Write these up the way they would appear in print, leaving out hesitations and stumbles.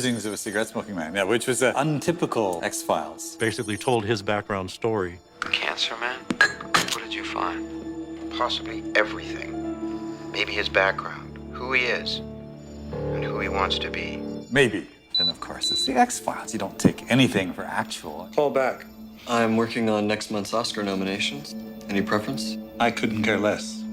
Musings of a Cigarette-Smoking Man, yeah, which was an untypical X-Files. Basically told his background story. Cancer, man? What did you find? Possibly everything. Maybe his background, who he is, and who he wants to be. Maybe. And of course, it's the X-Files. You don't take anything for actual. Call back. I'm working on next month's Oscar nominations. Any preference? I couldn't care less.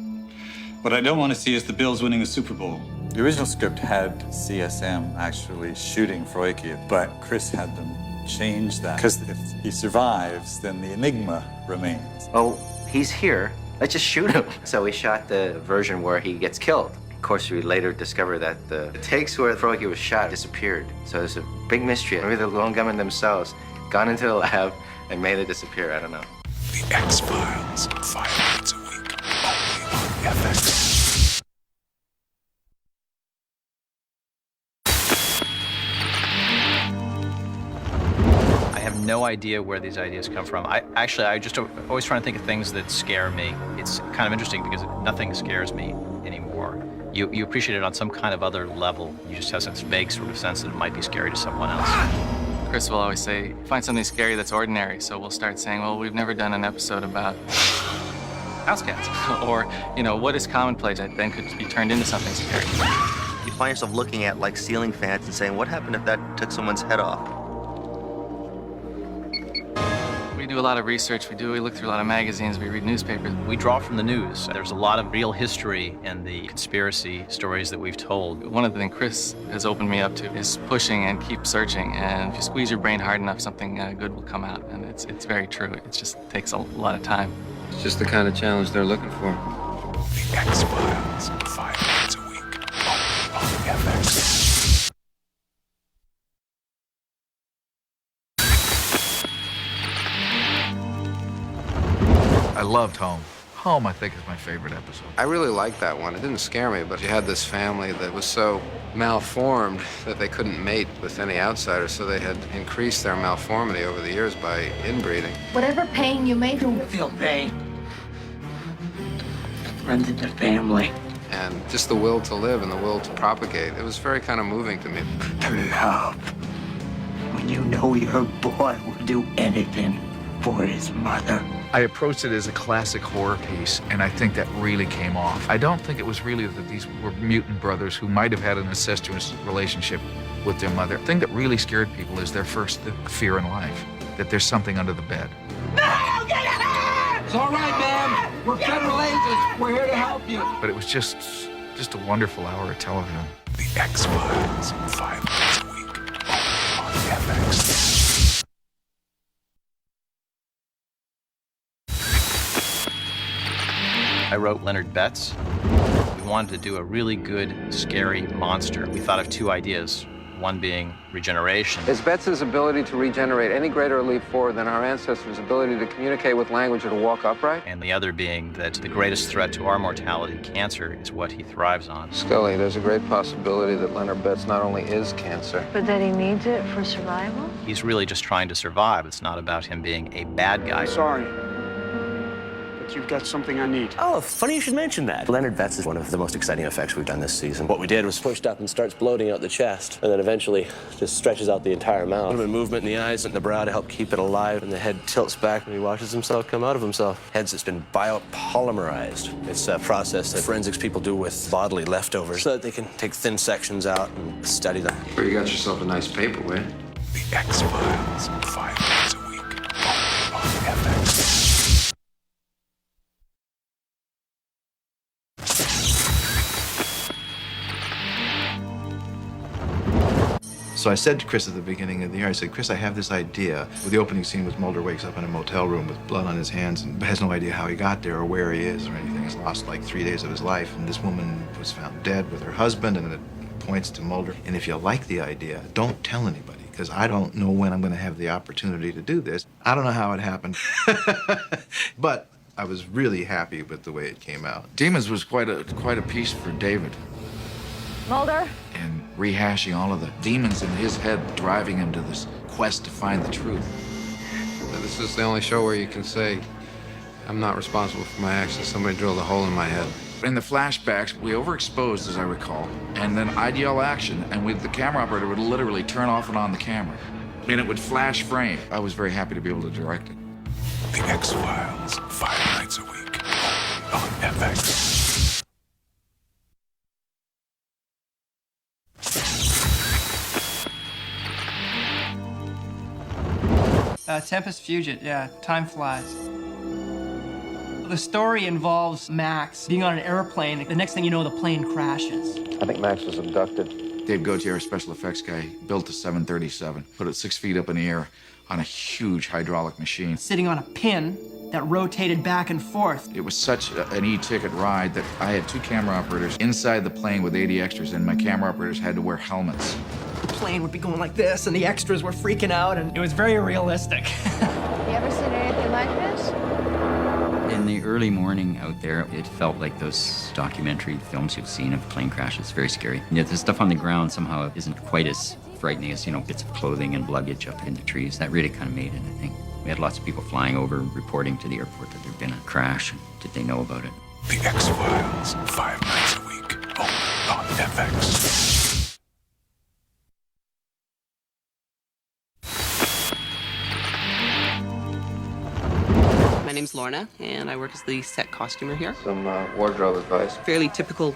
What I don't want to see is the Bills winning the Super Bowl. The original script had CSM actually shooting Froike, but Chris had them change that. Because if he survives, then the enigma remains. Oh, he's here. Let's just shoot him. So we shot the version where he gets killed. Of course, we later discovered that the takes where Froike was shot disappeared. So there's a big mystery. Maybe the lone gunmen themselves gone into the lab and made it disappear. I don't know. The X-Files, 5 nights a week, only on FX. I have no idea where these ideas come from. I just always try to think of things that scare me. It's kind of interesting because nothing scares me anymore. You appreciate it on some kind of other level. You just have this vague sort of sense that it might be scary to someone else. Chris will always say, find something scary that's ordinary. So we'll start saying, well, we've never done an episode about house cats. Or, you know, what is commonplace that then could be turned into something scary. You find yourself looking at like ceiling fans and saying, what happened if that took someone's head off? We do a lot of research. We look through a lot of magazines. We read newspapers. We draw from the news. There's a lot of real history in the conspiracy stories that we've told. One of the things Chris has opened me up to is pushing and keep searching. And if you squeeze your brain hard enough, something good will come out. And it's very true. It just takes a lot of time. It's just the kind of challenge they're looking for. The X-Files, 5 nights a week, only on FX. I loved Home. Home, I think, is my favorite episode. I really liked that one. It didn't scare me, but you had this family that was so malformed that they couldn't mate with any outsider, so they had increased their malformity over the years by inbreeding. Whatever pain you may feel pain. Runs in the family. And just the will to live and the will to propagate. It was very kind of moving to me. To love. When you know your boy will do anything for his mother. I approached it as a classic horror piece, and I think that really came off. I don't think it was really that these were mutant brothers who might have had an incestuous relationship with their mother. The thing that really scared people is their first fear in life, that there's something under the bed. No, get out! It's all right, man. We're federal agents. We're here to help you. But it was just a wonderful hour of television. The X-Files, 5 nights a week, only on FX. I wrote Leonard Betts. We wanted to do a really good, scary monster. We thought of two ideas, one being regeneration. Is Betts' ability to regenerate any greater a leap forward than our ancestors' ability to communicate with language or to walk upright? And the other being that the greatest threat to our mortality, cancer, is what he thrives on. Scully, there's a great possibility that Leonard Betts not only is cancer, but that he needs it for survival? He's really just trying to survive. It's not about him being a bad guy. Sorry. You've got something I need. Oh, funny you should mention that. Leonard Betts is one of the most exciting effects we've done this season. What we did was pushed up and starts bloating out the chest, and then eventually just stretches out the entire mouth. A movement in the eyes and the brow to help keep it alive, and the head tilts back when he watches himself come out of himself. Heads that's been biopolymerized. It's a process that forensics people do with bodily leftovers so that they can take thin sections out and study them. Well, you got yourself a nice paperweight. The X-Files, 5 nights a week, only on FX. So I said to Chris at the beginning of the year, I said, Chris, I have this idea. The opening scene was Mulder wakes up in a motel room with blood on his hands and has no idea how he got there or where he is or anything. He's lost like 3 days of his life. And this woman was found dead with her husband, and it points to Mulder. And if you like the idea, don't tell anybody, because I don't know when I'm going to have the opportunity to do this. I don't know how it happened. But I was really happy with the way it came out. Demons was quite a piece for David. Mulder? And rehashing all of the demons in his head, driving him to this quest to find the truth. This is the only show where you can say, I'm not responsible for my actions. Somebody drilled a hole in my head. In the flashbacks, we overexposed, as I recall, and then I'd yell action, and the camera operator would literally turn off and on the camera, and it would flash frame. I was very happy to be able to direct it. The X-Files, 5 nights a week, only on FX. Tempest Fugit, yeah, time flies. The story involves Max being on an airplane. The next thing you know, the plane crashes. I think Max was abducted. Dave Gautier, special effects guy, built a 737, put it 6 feet up in the air on a huge hydraulic machine. Sitting on a pin that rotated back and forth. It was such an e-ticket ride that I had 2 camera operators inside the plane with 80 extras, and my camera operators had to wear helmets. The plane would be going like this, and the extras were freaking out, and it was very realistic. You ever seen anything like this? In the early morning out there, it felt like those documentary films you've seen of plane crashes. Very scary. Yet the stuff on the ground somehow isn't quite as frightening as, bits of clothing and luggage up in the trees. That really kind of made it, I think. We had lots of people flying over, reporting to the airport that there'd been a crash. Did they know about it? The X-Files, 5 nights a week, only on FX. My name's Lorna, and I work as the set costumer here. Some wardrobe advice. Fairly typical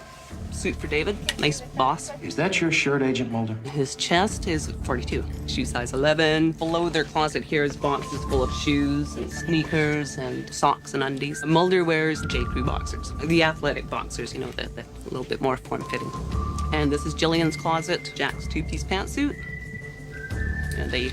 suit for David. Nice boss. Is that your shirt, Agent Mulder? His chest is 42. Shoe size 11. Below their closet here is boxes full of shoes and sneakers and socks and undies. Mulder wears J. Crew boxers. The athletic boxers, the a little bit more form-fitting. And this is Jillian's closet. Jack's 2-piece pantsuit. And a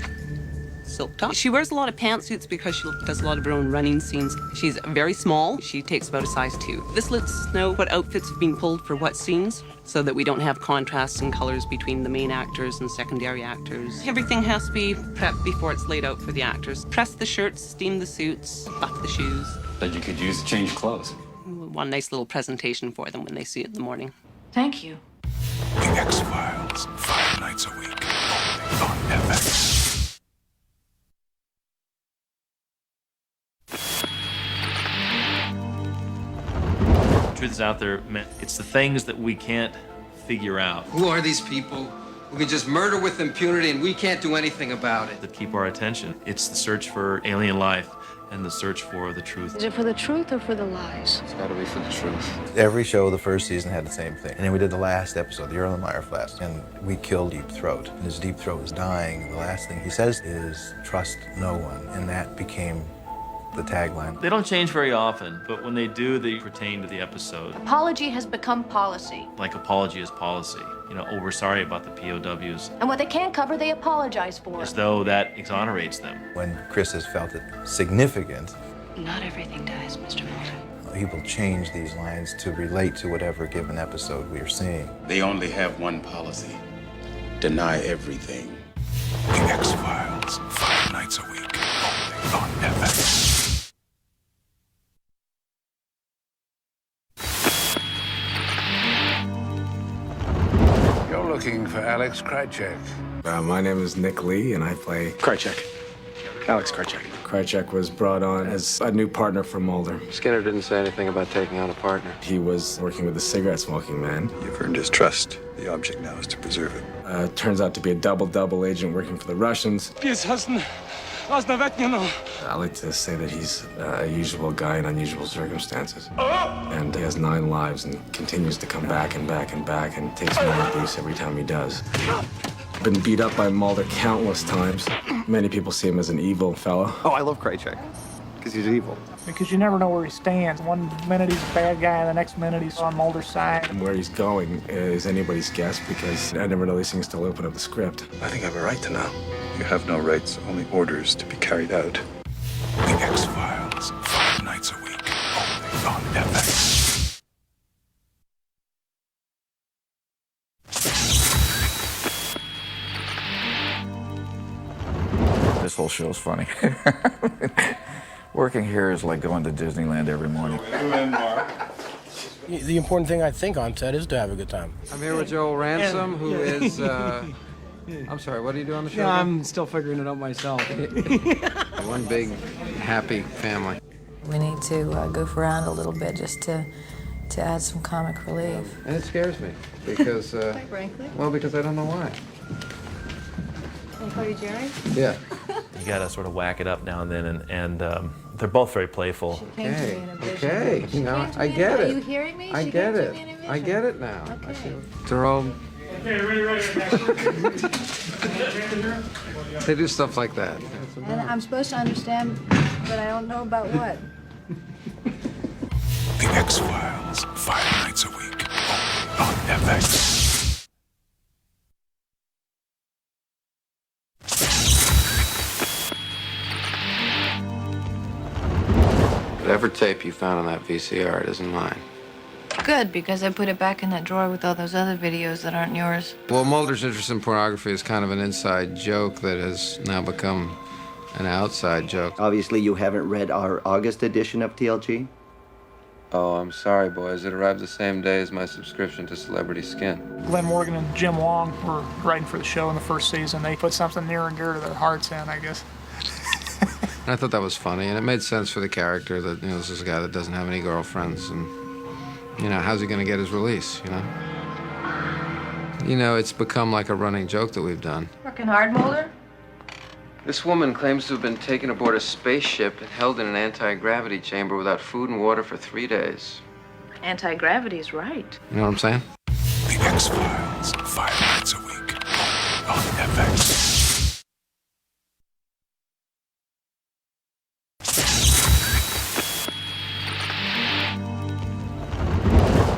silk top. She wears a lot of pantsuits because she does a lot of her own running scenes. She's very small. She takes about a size 2. This lets us know what outfits have been pulled for what scenes so that we don't have contrasts in colors between the main actors and secondary actors. Everything has to be prepped before it's laid out for the actors. Press the shirts, steam the suits, buff the shoes. But you could use a change of clothes. One nice little presentation for them when they see it in the morning. Thank you. The X-Files, 5 nights a week, only on FX. Truth is out there, man. It's the things that we can't figure out Who are these people who can just murder with impunity and we can't do anything about it? that keep our attention. It's the search for alien life and the search for the truth. Is it for the truth or for the lies? It's gotta be for the truth. Every show, the first season had the same thing. And then we did the last episode, the Erlenmeyer Flask, and we killed Deep Throat. And his Deep Throat was dying. And the last thing he says is, trust no one. And that became the tagline. They don't change very often, but when they do, they pertain to the episode. Apology has become policy. Like apology is policy. Oh, we're sorry about the POWs. And what they can't cover, they apologize for. As though that exonerates them. When Chris has felt it significant, Not everything dies, Mr. Mulder. he will change these lines to relate to whatever given episode we are seeing. They only have one policy: deny everything. The X-Files, 5 nights a week, only on FX. You're looking for Alex Krycek. My name is Nick Lee, and I play Krycek. Alex Krycek. Krycek was brought on as a new partner for Mulder. Skinner didn't say anything about taking on a partner. He was working with a cigarette-smoking man. You've earned his trust. The object now is to preserve it. Turns out to be a double agent working for the Russians. I like to say that he's a usual guy in unusual circumstances. And he has 9 lives and continues to come back and back and back and takes more abuse every time he does. Been beat up by Mulder countless times. Many people see him as an evil fella. Oh, I love Krycek, because he's evil. Because you never know where he stands. One minute he's a bad guy, and the next minute he's on Mulder's side. And where he's going is anybody's guess, because I never know these things till I open up the script. I think I have a right to know. You have no rights, only orders to be carried out. The X-Files, 5 nights a week, only on FX. This whole show's funny. Working here is like going to Disneyland every morning. The important thing I think on set is to have a good time. I'm here with Joel Ransom, who is, I'm sorry, what do you do on the show? Yeah, I'm still figuring it out myself. One big, happy family. We need to goof around a little bit just to to add some comic relief. And it scares me because, Quite frankly. well, because I don't know why. Hey, Cody Jerry? Yeah. You gotta sort of whack it up now and then, and they're both very playful. Came to me in a vision. Okay, you know, I get Are it. you hearing me? I She get came it. to me in a vision. I get it now. Okay. They're all, Okay, ready. they do stuff like that. And I'm supposed to understand, but I don't know about what. The X-Files, 5 nights a week, only on FX. Whatever tape you found on that VCR, it isn't mine. Good, because I put it back in that drawer with all those other videos that aren't yours. Well, Mulder's interest in pornography is kind of an inside joke that has now become an outside joke. Obviously, you haven't read our August edition of TLG? Oh, I'm sorry, boys. It arrived the same day as my subscription to Celebrity Skin. Glenn Morgan and Jim Long were writing for the show in the first season. They put something near and dear to their hearts in, I guess. And I thought that was funny, and it made sense for the character that, you know, this is a guy that doesn't have any girlfriends, and, you know, how's he going to get his release, you know? You know, it's become like a running joke that we've done. Working hard, Mulder? This woman claims to have been taken aboard a spaceship and held in an anti-gravity chamber without food and water for 3 days. Anti-gravity's right. You know what I'm saying? The X-Files, 5 nights a week, only on FX.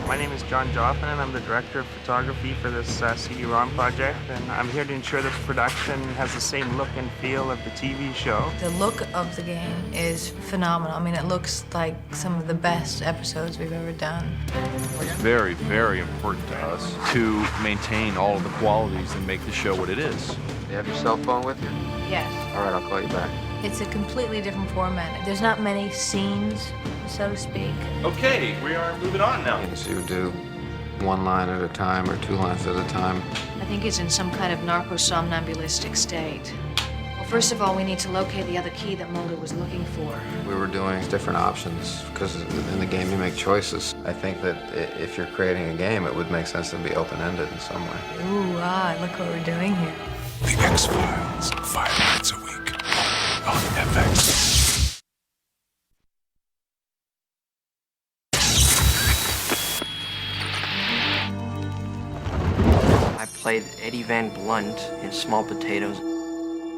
My name is John Joffman, and I'm the director of photography for this CD-ROM project, and I'm here to ensure that the production has the same look and feel of the TV show. The look of the game is phenomenal. I mean, it looks like some of the best episodes we've ever done. It's very, very important to us to maintain all of the qualities and make the show what it is. You have your cell phone with you? Yes. All right, I'll call you back. It's a completely different format. There's not many scenes, so to speak. Okay, we are moving on now. So you do 1 line at a time or 2 lines at a time. I think it's in some kind of narco-somnambulistic state. Well, first of all, we need to locate the other key that Mulder was looking for. We were doing different options because in the game you make choices. I think that if you're creating a game, it would make sense to be open-ended in some way. Ooh, look what we're doing here. The X-Files, 5 nights a week, only on FX. I played Eddie Van Blunt in Small Potatoes.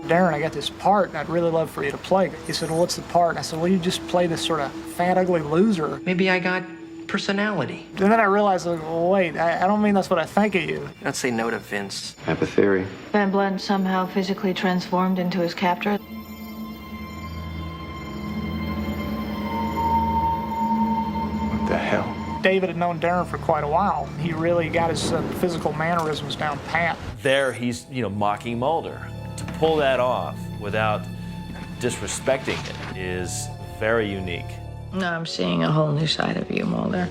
Darren, I got this part and I'd really love for you to play. He said, well, what's the part? And I said, well, you just play this sort of fat, ugly loser. Maybe I got personality. And then I realized, like, well, wait, I don't mean that's what I think of you. Don't say no to Vince. I have a theory. Van Blunt somehow physically transformed into his captor. What the hell? David had known Darren for quite a while. He really got his physical mannerisms down pat. There, he's mocking Mulder. To pull that off without disrespecting it is very unique. No, I'm seeing a whole new side of you, Mulder.